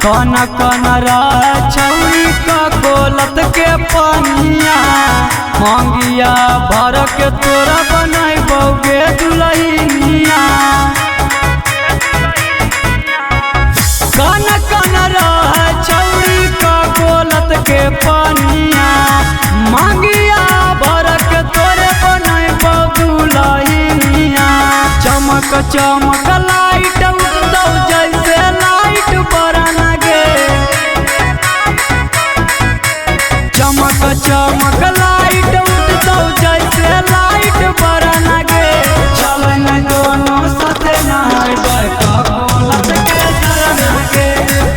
कन कन छौरी का गोलत के पनिया मंगिया भर के तोरा बनाई बौगे दुलहिनिया। कन कन छौरी का गोलत के पनिया मंगिया भर के तोरे बनाई बौ दुलहिनिया। चमक चमक लाइट उड़तौ जैसे लाइट बरन गे, चमक चमक लाइट उड़तौ जैसे लाइट बरन गे। चल न दोनों साथे नहाइबे का गोलत के झरना गे,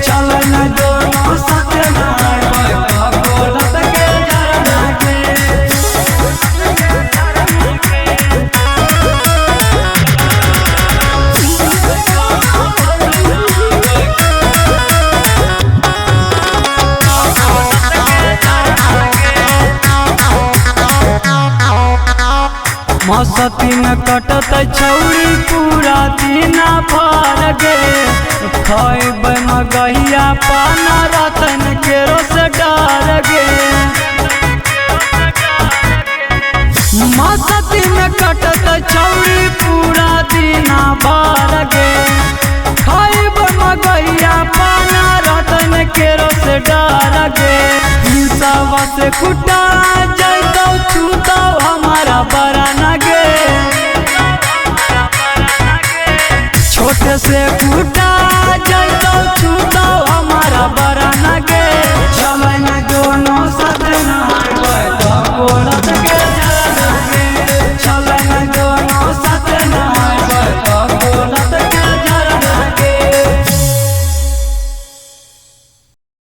चल न दोनों साथे नहाइबे का गोलत के झरना गे। मस्ती में कटत छौरी पूरा दिन भर गे, खैबै मगहिया पाना रतन केरो से डर गे। मस्ती में कटत छौरी पूरा दिन भर गे, खैबै मगहिया पाना रतन केरो से डर गे। हिंसवा से कुटा जैतौ छूतौ हमारा बरन गे, छोटे से कुट